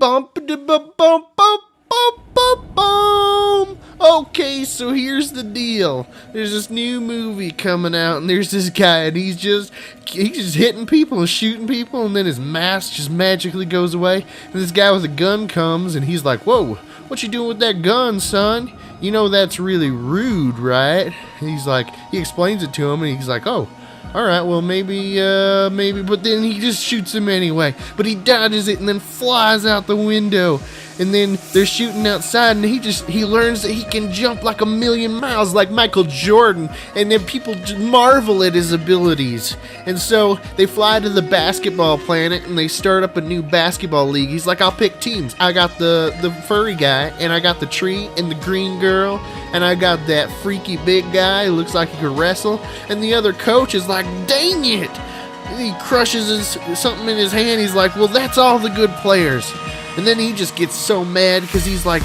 bump da bump bump bump bump bump bump. Okay, so here's the deal. There's this new movie coming out, and there's this guy, and he's just hitting people and shooting people, and then his mask just magically goes away, and this guy with a gun comes, and he's like, "Whoa, what you doing with that gun, son? You know that's really rude, right?" And he explains it to him, and he's like, "Oh, all right, well, maybe, but then he just shoots him anyway. But he dodges it and then flies out the window. And then they're shooting outside, and he learns that he can jump like 1,000,000 miles like Michael Jordan. And then people marvel at his abilities. And so they fly to the basketball planet, and they start up a new basketball league. He's like, "I'll pick teams. I got the furry guy, and I got the tree, and the green girl, and I got that freaky big guy who looks like he could wrestle." And the other coach is like, "Dang it!" He crushes something in his hand. He's like, "Well, that's all the good players." And then he just gets so mad because he's like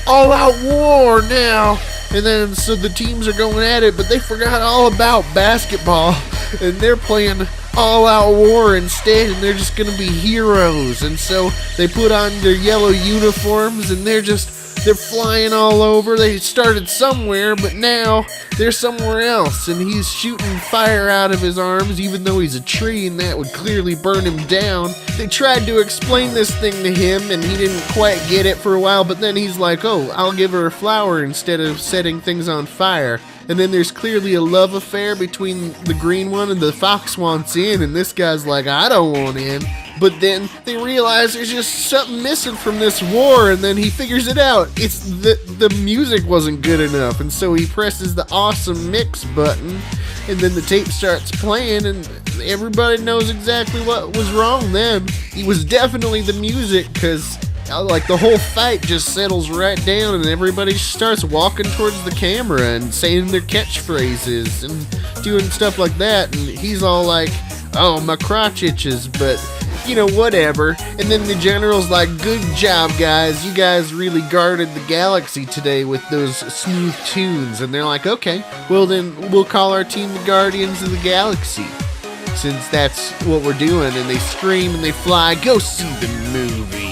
all out war now. And then so the teams are going at it, but they forgot all about basketball, and they're playing all out war instead, and they're just gonna be heroes. And so they put on their yellow uniforms, and they're flying all over. They started somewhere, but now they're somewhere else, and he's shooting fire out of his arms, even though he's a tree, and that would clearly burn him down. They tried to explain this thing to him, and he didn't quite get it for a while, but then he's like, "Oh, I'll give her a flower instead of setting things on fire." And then there's clearly a love affair between the green one, and the fox wants in, and this guy's like, "I don't want in." But then they realize there's just something missing from this war, and then he figures it out. It's the music wasn't good enough, and so he presses the awesome mix button, and then the tape starts playing, and everybody knows exactly what was wrong then. It was definitely the music, because like the whole fight just settles right down, and everybody starts walking towards the camera and saying their catchphrases and doing stuff like that, and he's all like, "Oh, my crotch itches," but you know, whatever. And then the general's like, "Good job, guys. You guys really guarded the galaxy today with those smooth tunes." And they're like, "Okay, well then we'll call our team the Guardians of the Galaxy, since that's what we're doing." And they scream and they fly. Go see the movie.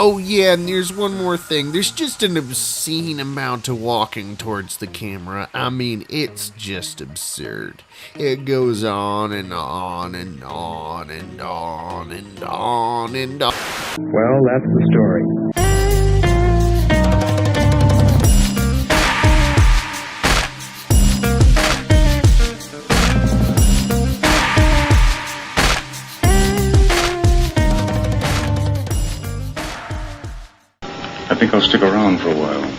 Oh yeah, and there's one more thing. There's just an obscene amount of walking towards the camera. I mean, it's just absurd. It goes on and on and on and on and on and on. Well, that's the story. I think I'll stick around for a while.